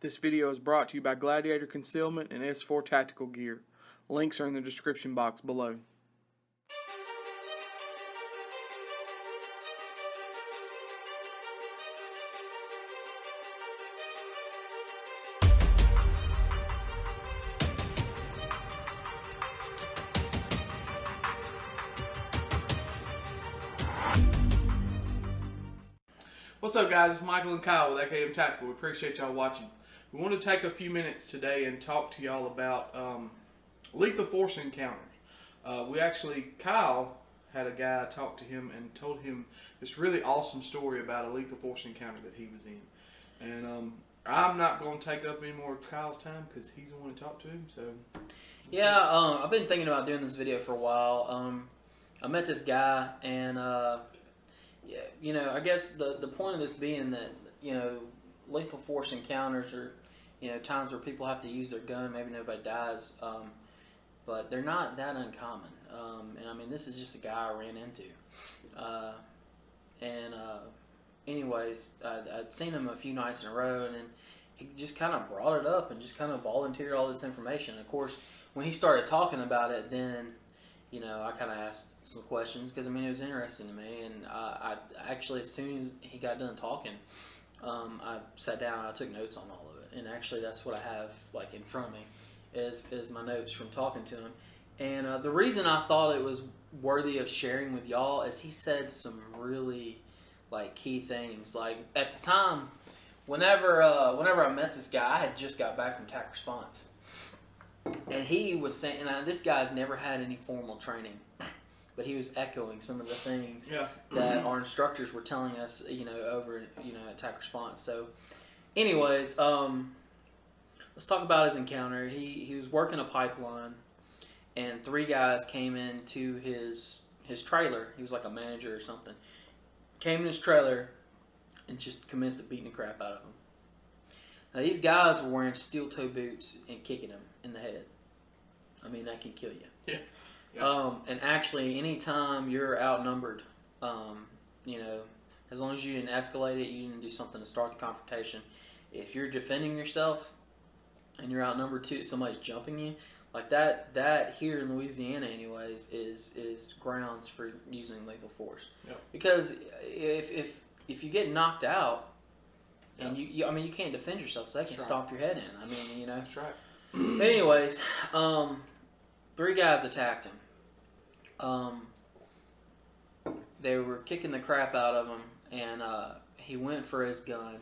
This video is brought to you by Gladiator Concealment and S4 Tactical Gear. Links are in the description box below. What's up, guys? It's Michael and Kyle with AKM Tactical. We appreciate y'all watching. We want to take a few minutes today and talk to y'all about lethal force encounters. Kyle had a guy talk to him and told him this really awesome story about a lethal force encounter that he was in. And I'm not going to take up any more of Kyle's time because he's the one to talk to him. So yeah, I've been thinking about doing this video for a while. I met this guy, and yeah, you know, I guess the point of this being that, you know, lethal force encounters are, you know, times where people have to use their gun. Maybe nobody dies, but they're not that uncommon. And I mean, this is just a guy I ran into. Anyways, I'd seen him a few nights in a row, and then he just kind of brought it up and just kind of volunteered all this information. Of course, when he started talking about it, then, you know, I kind of asked some questions because, I mean, it was interesting to me. And I actually, as soon as he got done talking, I sat down and I took notes on all of it. And actually, that's what I have, like, in front of me is my notes from talking to him. And the reason I thought it was worthy of sharing with y'all is he said some really, like, key things. Like, at the time, whenever I met this guy, I had just got back from TAC Response. And he was saying, and this guy's never had any formal training, but he was echoing some of the things that our instructors were telling us, you know, over, you know, at TAC Response. So, anyways, let's talk about his encounter. He was working a pipeline, and 3 guys came into his trailer. He was like a manager or something. Came in his trailer and just commenced beating the crap out of him. Now, these guys were wearing steel-toe boots and kicking him in the head. I mean, that can kill you. Yeah. And actually, anytime you're outnumbered, you know, as long as you didn't escalate it, you didn't do something to start the confrontation, if you're defending yourself and you're outnumbered too, somebody's jumping you, like that here in Louisiana anyways, is grounds for using lethal force. Yep. Because if you get knocked out, and I mean, you can't defend yourself, so they can stomp your head in. I mean, you know. That's right. But anyways, 3 guys attacked him. They were kicking the crap out of him, and he went for his gun,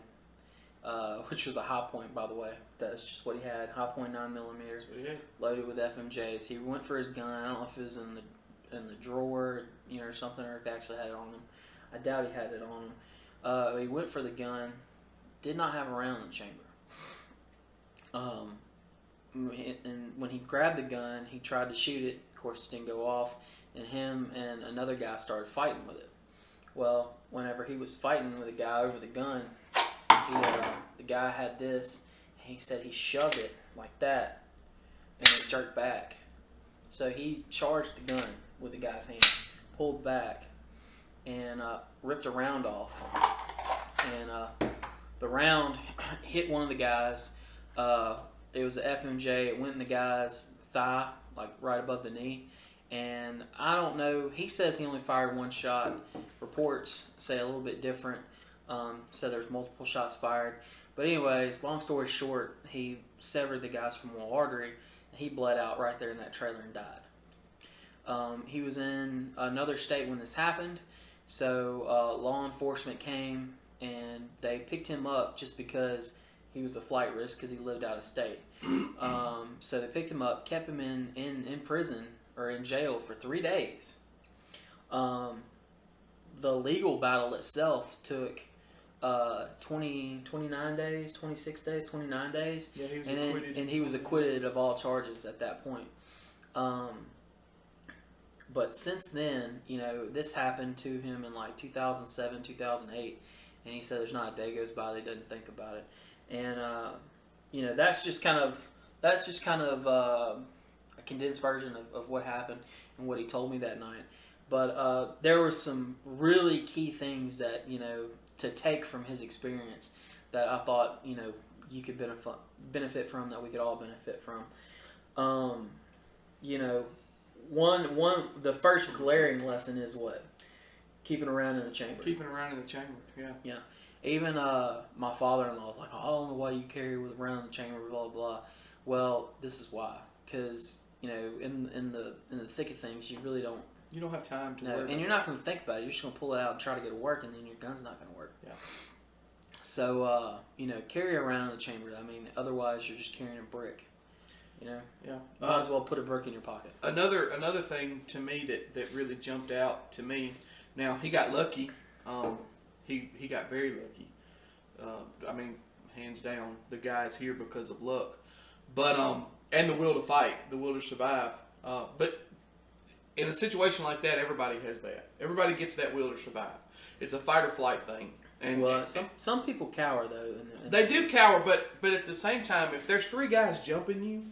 which was a High Point, by the way. That's just what he had, High Point 9mm, loaded with FMJs. He went for his gun. I don't know if it was in the drawer, you know, or something, or if he actually had it on him. I doubt he had it on him. He went for the gun. Did not have a round in the chamber. And when he grabbed the gun, he tried to shoot it. Of course, it didn't go off. And him and another guy started fighting with it. Well, whenever he was fighting with a guy over the gun, the guy had this. And he said he shoved it like that, and it jerked back. So he charged the gun with the guy's hand, pulled back, and ripped a round off. And the round hit one of the guys. It was an FMJ. It went in the guy's thigh, like right above the knee. And I don't know. He says he only fired 1 shot. Reports say a little bit different. Said there's multiple shots fired. But anyways, long story short, he severed the guy's femoral artery, and he bled out right there in that trailer and died. He was in another state when this happened, so law enforcement came and they picked him up just because he was a flight risk because he lived out of state. So they picked him up, kept him in prison or in jail for 3 days. The legal battle itself took 29 days, 26 days, 29 days. Yeah, he was acquitted. And he was acquitted of all charges at that point. But since then, you know, this happened to him in like 2007, 2008. And he said there's not a day goes by that he doesn't think about it. And, you know, that's just kind of a condensed version of what happened and what he told me that night. But there were some really key things that, you know, to take from his experience that I thought, you know, you could benefit from, that we could all benefit from. You know, the first glaring lesson is what? Keeping around in the chamber. Keeping around in the chamber, yeah. Yeah. Even my father-in-law was like, "Oh, I don't know why you carry around the chamber, blah blah." Well, this is why, because you know, in the thick of things, you really don't. You don't have time to No, worry. and you're not going to think about it. You're just going to pull it out and try to get it working, and then your gun's not going to work. Yeah. So you know, carry around in the chamber. I mean, otherwise you're just carrying a brick. You know. Yeah. Might as well put a brick in your pocket. Another thing to me that really jumped out to me. Now he got lucky. He got very lucky. I mean, hands down, the guy's here because of luck. But and the will to fight, the will to survive. But in a situation like that, everybody has that. Everybody gets that will to survive. It's a fight or flight thing. And well, some people cower though. They do cower, but at the same time, if there's 3 guys jumping you,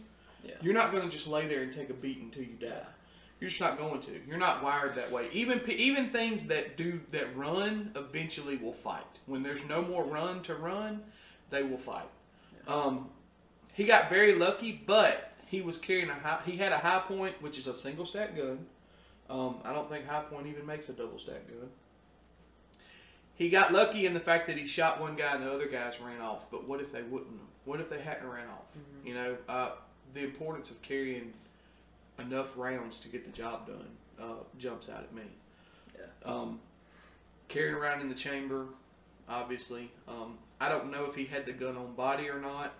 yeah. You're not going to just lay there and take a beat until you die. Yeah. You're just not going to. You're not wired that way. Even things that run eventually will fight. When there's no more run to run, they will fight. Yeah. He got very lucky, but he was carrying he had a High Point, which is a single stack gun. I don't think High Point even makes a double stack gun. He got lucky in the fact that he shot one guy and the other guys ran off. But what if they wouldn't? What if they hadn't ran off? Mm-hmm. You know, the importance of carrying enough rounds to get the job done jumps out at me. Yeah. Carrying around in the chamber, obviously. I don't know if he had the gun on body or not,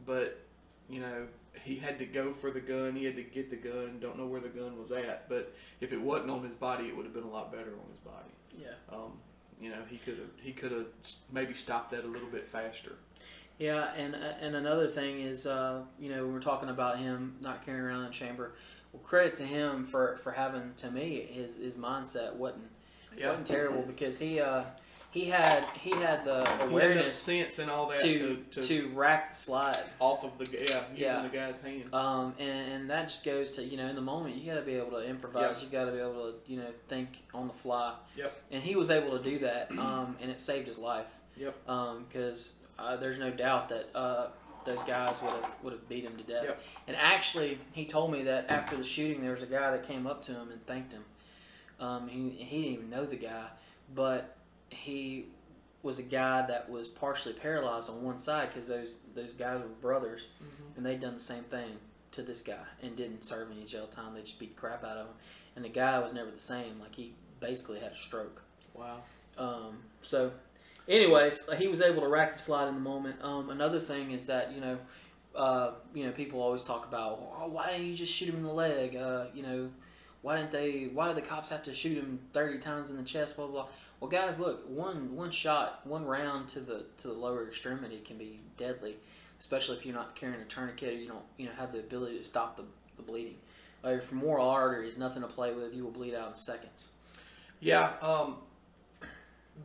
but you know, he had to go for the gun. He had to get the gun. Don't know where the gun was at, but if it wasn't on his body, it would have been a lot better on his body. Yeah. You know, he could have maybe stopped that a little bit faster. Yeah, and another thing is, you know, we were talking about him not carrying around the chamber. Well, credit to him for having, to me, his mindset wasn't terrible, because he had the awareness, sense and all that to rack the slide off of the using the guy's hand. And that just goes to, you know, in the moment you got to be able to improvise. You got to be able to, you know, think on the fly. Yep. And he was able to do that, and it saved his life. Yep. Because there's no doubt that those guys would have beat him to death. Yep. And actually, he told me that after the shooting, there was a guy that came up to him and thanked him. He didn't even know the guy, but he was a guy that was partially paralyzed on one side, because those guys were brothers, mm-hmm. and they'd done the same thing to this guy and didn't serve any jail time. They just beat the crap out of him, and the guy was never the same. Like, he basically had a stroke. Wow. So, anyways, he was able to rack the slide in the moment. Another thing is that, you know, people always talk about, oh, why didn't you just shoot him in the leg? You know, why did the cops have to shoot him 30 times in the chest? Blah blah blah. Well, guys, look, one shot, one round to the lower extremity can be deadly, especially if you're not carrying a tourniquet, or you don't have the ability to stop the bleeding. Your femoral artery is nothing to play with. You will bleed out in seconds. Yeah.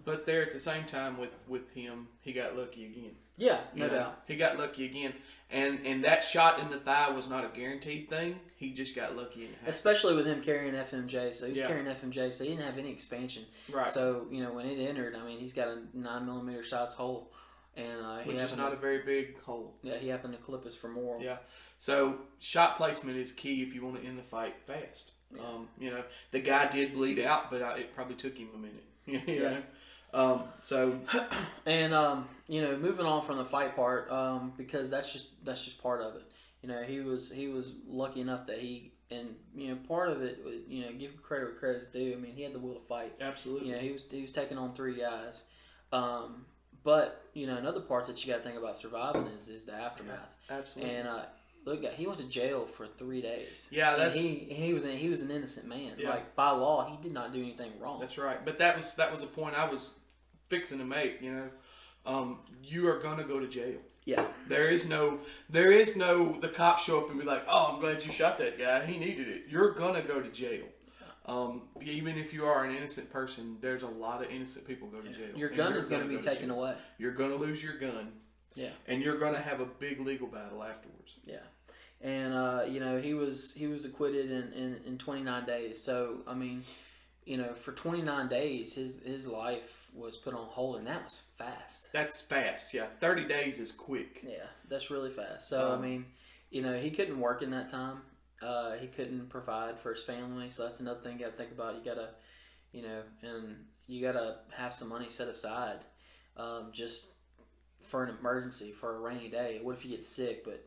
But there, at the same time, with him, he got lucky again. Yeah, no doubt. He got lucky again. And that shot in the thigh was not a guaranteed thing. He just got lucky and it happened. Especially with him carrying FMJ. So he's carrying FMJ, so he didn't have any expansion. Right. So, you know, when it entered, I mean, he's got a 9mm sized hole. And which is not a very big hole. Yeah, he happened to clip his femoral. Yeah. So shot placement is key if you want to end the fight fast. Yeah. You know, the guy did bleed out, but it probably took him a minute. You know? And you know, moving on from the fight part, because that's just part of it. You know, he was lucky enough that you know, part of it, you know, give credit where credit's due. I mean, he had the will to fight. Absolutely. You know, he was taking on 3 guys. But you know, another part that you got to think about surviving is the aftermath. Yeah, absolutely. And look, he went to jail for 3 days. Yeah, that's he was an innocent man. Yeah. Like, by law, he did not do anything wrong. That's right. But that was a point I was fixing to make. You know, you are gonna go to jail. Yeah. There is no the cops show up and be like, oh, I'm glad you shot that guy. He needed it. You're gonna go to jail. Even if you are an innocent person, there's a lot of innocent people go to jail. Your gun is going to be taken away. You're going to lose your gun. Yeah. And you're going to have a big legal battle afterwards. Yeah. And you know, he was acquitted in 29 days. So I mean, for 29 days, his life was put on hold, and that was fast. That's fast. Yeah, 30 days is quick. Yeah, that's really fast. So I mean, he couldn't work in that time. He couldn't provide for his family, so that's another thing you got to think about. You got to, and you got to have some money set aside, just for an emergency, for a rainy day. What if you get sick? But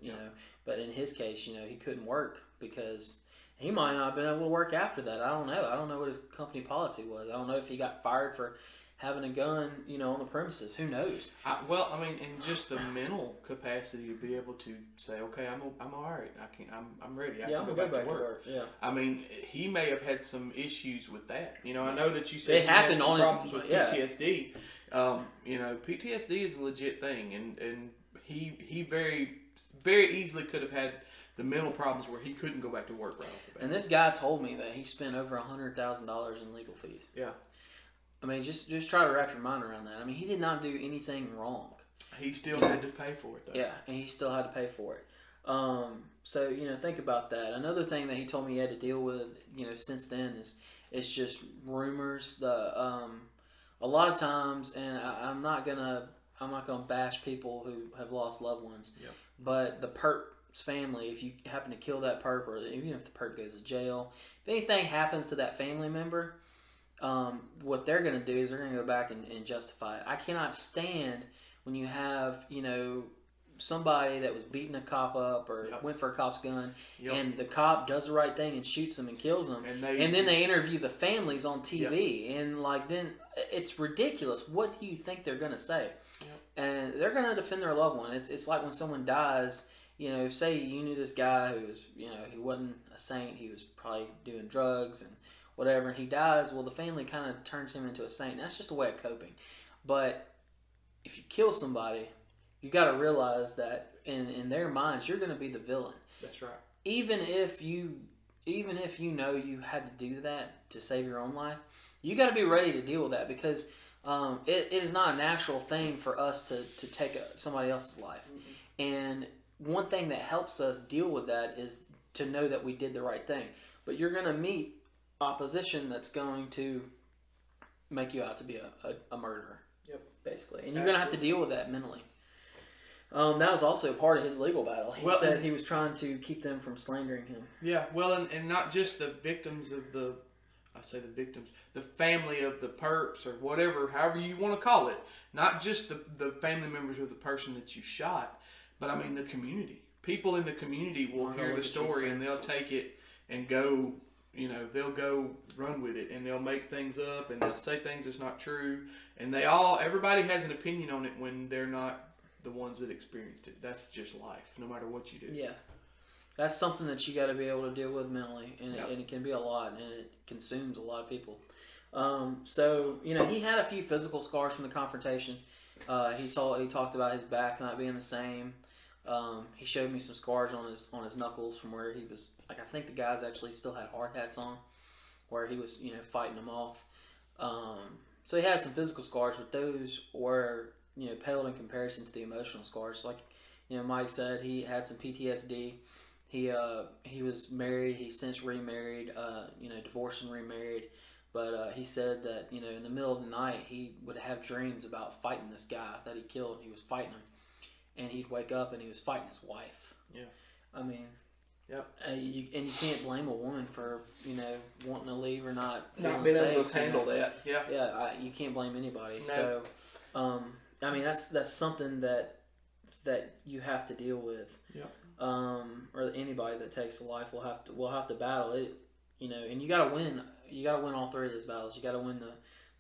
but in his case, he couldn't work because he might not have been able to work after that. I don't know. I don't know what his company policy was. I don't know if he got fired for having a gun, on the premises. Who knows? In just the mental capacity to be able to say, okay, I'm all right. I'm ready. I can go back to work. Yeah. I mean, he may have had some issues with that. I know that you said it he happened had some on problems with yeah. PTSD. PTSD is a legit thing, and he very, very easily could have had the mental problems where he couldn't go back to work right off the bat. And this guy told me that he spent over $100,000 in legal fees. Yeah. I mean, just try to wrap your mind around that. I mean, he did not do anything wrong. He still had to pay for it, though. Yeah, and he still had to pay for it. So think about that. Another thing that he told me he had to deal with, since then is just rumors. A lot of times, and I'm not gonna bash people who have lost loved ones. Yep. But the perp's family, if you happen to kill that perp, or even if the perp goes to jail, if anything happens to that family member, what they're going to do is they're going to go back and justify it. I cannot stand when you have, somebody that was beating a cop up or went for a cop's gun, and the cop does the right thing and shoots him and kills him, and then they interview the families on TV, and then it's ridiculous. What do you think they're going to say? And they're going to defend their loved one. It's like when someone dies, say you knew this guy who was, he wasn't a saint, he was probably doing drugs and whatever, and he dies. Well, the family kind of turns him into a saint. That's just a way of coping. But if you kill somebody, you got to realize that in their minds, you're going to be the villain. That's right. Even if you know you had to do that to save your own life, you got to be ready to deal with that, because it is not a natural thing for us to take somebody else's life. Mm-hmm. And one thing that helps us deal with that is to know that we did the right thing. But you're going to meet opposition that's going to make you out to be a murderer. Yep. Basically. And you're going to have to deal with that mentally. That was also part of his legal battle. He said he was trying to keep them from slandering him. Yeah, well, and not just the victims of the family of the perps, or whatever, however you want to call it. Not just the family members of the person that you shot, but I mean the community. People in the community will hear the story, and they'll take it and go, they'll go run with it, and they'll make things up, and they'll say things that's not true. And everybody has an opinion on it when they're not the ones that experienced it. That's just life, no matter what you do. Yeah. That's something that you got to be able to deal with mentally, and it can be a lot, and it consumes a lot of people. So he had a few physical scars from the confrontation. He talked about his back not being the same. He showed me some scars on his knuckles from where he was. I think the guys actually still had hard hats on, where he was fighting them off. So he had some physical scars, but those were paled in comparison to the emotional scars. Like Mike said, he had some PTSD. He was married. He since remarried. Divorced and remarried. But he said that in the middle of the night he would have dreams about fighting this guy that he killed. He was fighting him, and he'd wake up and he was fighting his wife. Yeah. I mean, yep. You can't blame a woman for wanting to leave or not being able to handle that. Yeah. Yeah. You can't blame anybody. No. So, I mean that's something that you have to deal with. Yeah. Or anybody that takes a life will have to battle it, and you got to win. You got to win all three of those battles. You got to win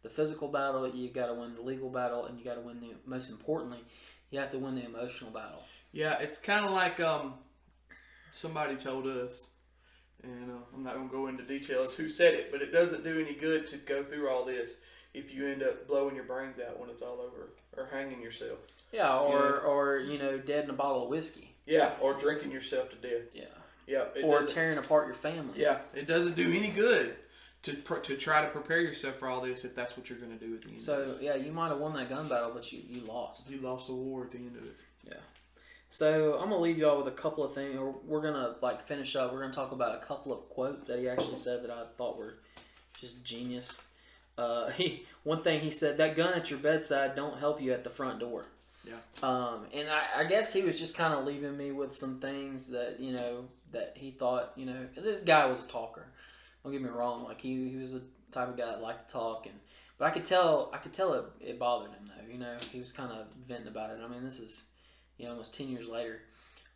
the physical battle. You got to win the legal battle, and you got to win most importantly, you have to win the emotional battle. Yeah, it's kind of like somebody told us, and I'm not gonna go into details who said it, but it doesn't do any good to go through all this if you end up blowing your brains out when it's all over, or hanging yourself. Yeah, or dead in a bottle of whiskey. Yeah, or drinking yourself to death. Yeah. Yeah. Or tearing apart your family. Yeah, it doesn't do any good to try to prepare yourself for all this if that's what you're going to do at the end. So yeah, you might have won that gun battle, but you lost. You lost the war at the end of it. Yeah. So I'm gonna leave y'all with a couple of things. We're gonna finish up. We're gonna talk about a couple of quotes that he actually said that I thought were just genius. One thing he said, that gun at your bedside don't help you at the front door. Yeah. And I guess he was just kind of leaving me with some things that, you know, that he thought, you know, this guy was a talker. Don't get me wrong. Like he was the type of guy that liked to talk, but I could tell it bothered him though. You know, he was kind of venting about it. I mean, this is, you know, almost 10 years later,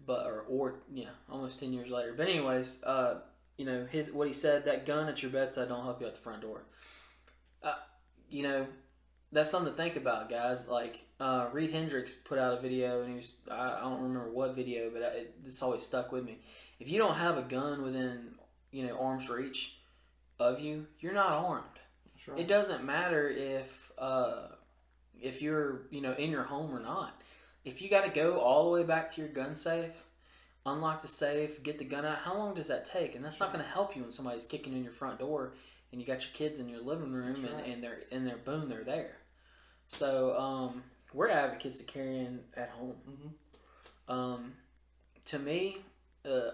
almost 10 years later. But anyways, you know, what he said, that gun at your bedside don't help you at the front door. You know, that's something to think about, guys. Like Reed Hendricks put out a video, and I don't remember what video, but this always stuck with me. If you don't have a gun within, you know, arm's reach of you, you're not armed. That's right. It doesn't matter if you're, you know, in your home or not. If you got to go all the way back to your gun safe, unlock the safe, get the gun out, how long does that take? And that's not going to help you when somebody's kicking in your front door and you got your kids in your living room, and they're there. So we're advocates of carrying at home. Mm-hmm. To me,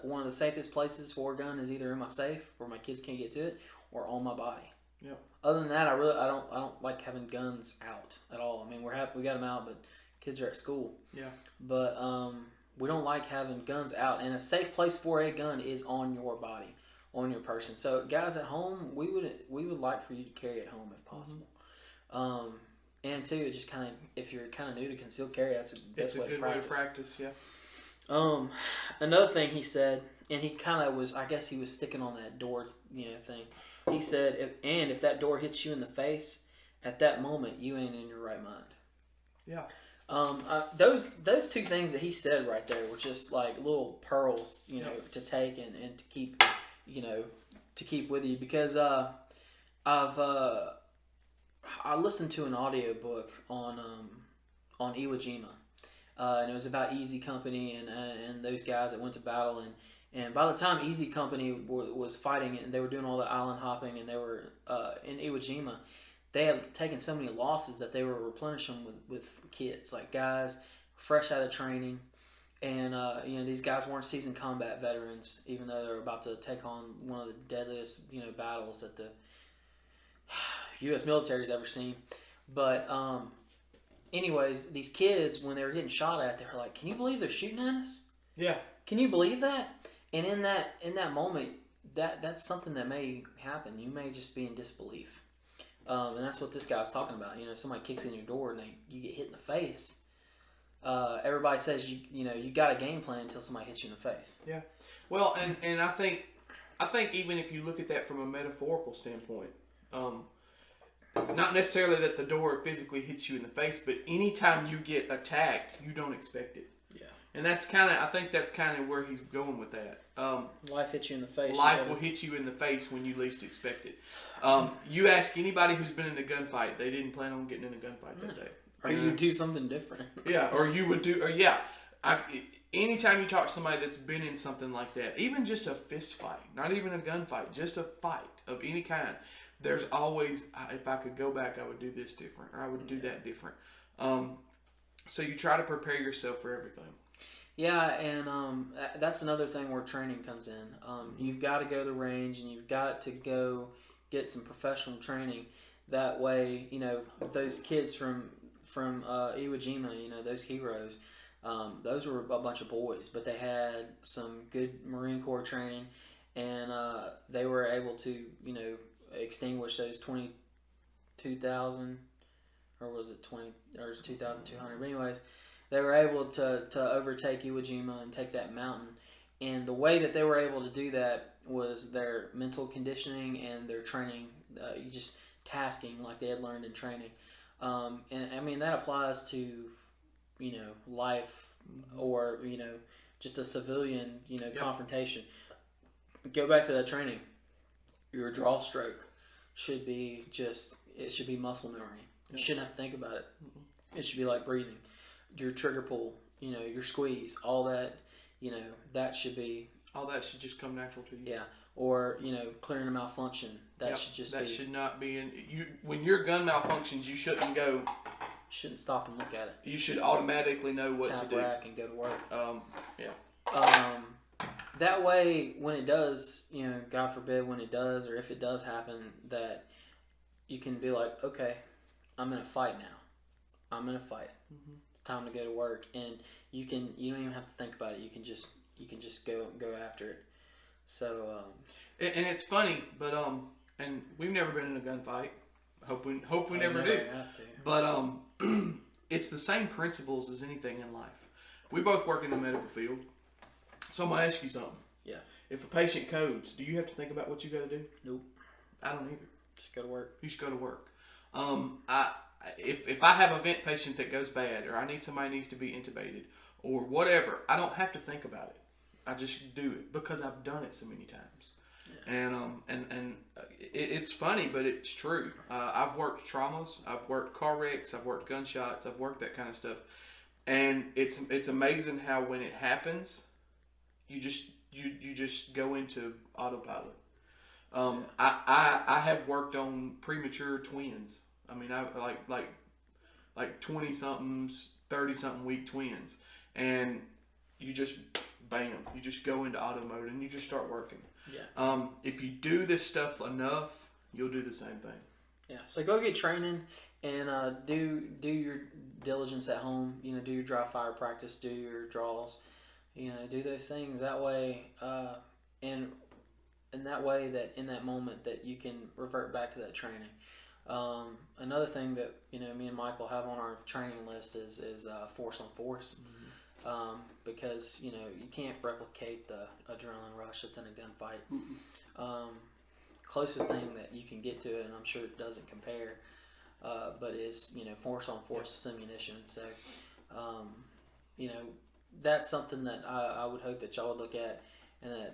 one of the safest places for a gun is either in my safe where my kids can't get to it, or on my body. Yep. Other than that, I don't like having guns out at all. I mean, we got them out, but kids are at school. Yeah. But we don't like having guns out, and a safe place for a gun is on your body, on your person. So, guys at home, we would like for you to carry at home if possible. Mm-hmm. And two, it just kind of, if you're kind of new to concealed carry, that's the best way to practice. Way to practice. Yeah. Another thing he said, and he kind of was, I guess he was sticking on that door, you know, thing. He said, if that door hits you in the face, at that moment, you ain't in your right mind. Yeah. Those two things that he said right there were just like little pearls, you know, to take and to keep, you know, to keep with you, because I listened to an audiobook on Iwo Jima, and it was about Easy Company and those guys that went to battle, and by the time Easy Company was fighting and they were doing all the island hopping, and they were in Iwo Jima, they had taken so many losses that they were replenishing with kids, like guys fresh out of training, and you know, these guys weren't seasoned combat veterans, even though they were about to take on one of the deadliest, you know, battles that the U.S. military's ever seen. But anyways, these kids, when they were getting shot at, they were like, "Can you believe they're shooting at us? Yeah. Can you believe that?" And in that moment, that's something that may happen. You may just be in disbelief. And that's what this guy was talking about. You know, somebody kicks in your door and you get hit in the face. Everybody says you got a game plan until somebody hits you in the face. Yeah. Well, and I think even if you look at that from a metaphorical standpoint, not necessarily that the door physically hits you in the face, but anytime you get attacked, you don't expect it. Yeah. And I think that's kind of where he's going with that. Life hits you in the face. Life will hit you in the face when you least expect it. You ask anybody who's been in a gunfight, they didn't plan on getting in a gunfight that day. Or you do something different. Yeah, anytime you talk to somebody that's been in something like that, even just a fist fight, not even a gunfight, just a fight of any kind, there's always, if I could go back, I would do this different, or I would do that different. So you try to prepare yourself for everything. Yeah, and that's another thing where training comes in. You've got to go to the range, and you've got to go get some professional training. That way, you know, those kids from Iwo Jima, you know, those heroes, those were a bunch of boys, but they had some good Marine Corps training, and they were able to, you know, extinguish those 22,000, or was it 2,200? But anyways, they were able to overtake Iwo Jima and take that mountain. And the way that they were able to do that was their mental conditioning and their training, just tasking like they had learned in training. And I mean, that applies to, you know, life, or, you know, just a civilian, you know, confrontation. Go back to that training. Your draw stroke should be muscle memory. You shouldn't have to think about it. It should be like breathing. Your trigger pull, you know, your squeeze, all that, you know, that should be... All that should just come natural to you. Yeah. Or, you know, clearing a malfunction. That should just That should not be in... When your gun malfunctions, you shouldn't go... Shouldn't stop and look at it. You should automatically know what to do. Tap rack and go to work. that way, when it does, God forbid, when it does, or if it does happen, that you can be like, okay, I'm in a fight now. I'm in a fight. Mm-hmm. It's time to go to work, and you don't even have to think about it. You can just go after it. So, and it's funny, but and we've never been in a gunfight. Hope we never do. Have to. But it's the same principles as anything in life. We both work in the medical field, so I'm gonna ask you something. Yeah. If a patient codes, do you have to think about what you got to do? Nope. I don't either. Just go to work. You should go to work. If I have a vent patient that goes bad, or I need somebody needs to be intubated, or whatever, I don't have to think about it. I just do it because I've done it so many times. Yeah. And it's funny, but it's true. I've worked traumas, I've worked car wrecks, I've worked gunshots, I've worked that kind of stuff, and it's amazing how when it happens, you just go into autopilot. I have worked on premature twins. I mean, I like 20 somethings, 30 something week twins, and you just bam, you just go into auto mode and you just start working. Yeah. If you do this stuff enough, you'll do the same thing. Yeah. So go get training and do your diligence at home. Do your dry fire practice, do your draws. Do those things that way, and that way that in that moment that you can revert back to that training. Another thing that me and Michael have on our training list is force on force. Mm-hmm. Because you can't replicate the adrenaline rush that's in a gunfight. Mm-hmm. Closest thing that you can get to it, and I'm sure it doesn't compare, but is force on force ammunition. So that's something that I would hope that y'all would look at and that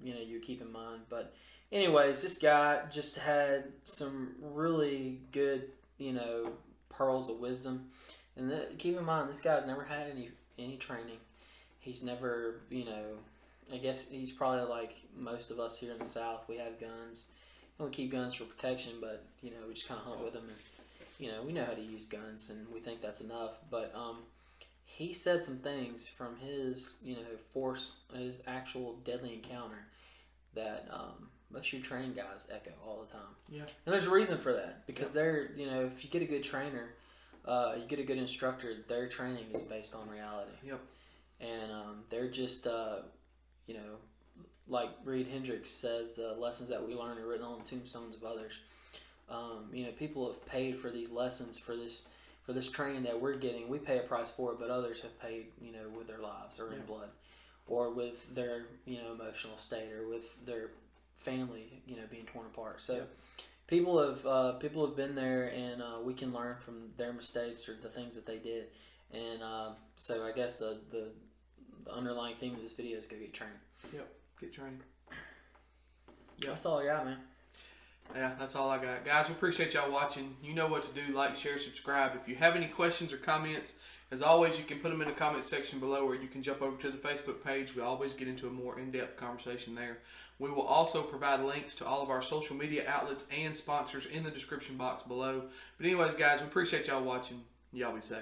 you keep in mind. But anyways, this guy just had some really good pearls of wisdom, and keep in mind this guy's never had any training. He's never, I guess he's probably like most of us here in the South. We have guns. We keep guns for protection, but, we just kind of hunt with them. And, we know how to use guns, and we think that's enough. But he said some things from his, his actual deadly encounter that most of your training guys echo all the time. Yeah. And there's a reason for that, because they're, if you get a good trainer, you get a good instructor, their training is based on reality. Yep. And they're just, like Reed Hendricks says, the lessons that we learn are written on the tombstones of others. People have paid for these lessons, for this training that we're getting. We pay a price for it, but others have paid, with their lives or in blood, or with their, emotional state, or with their family, being torn apart. So. People have been there, and we can learn from their mistakes or the things that they did. And so I guess the underlying theme of this video is go get trained. Yep, get trained. Yep. That's all I got, man. Yeah, that's all I got. Guys, we appreciate y'all watching. You know what to do. Like, share, subscribe. If you have any questions or comments, as always, you can put them in the comment section below, or you can jump over to the Facebook page. We always get into a more in-depth conversation there. We will also provide links to all of our social media outlets and sponsors in the description box below. But anyways, guys, we appreciate y'all watching. Y'all be safe.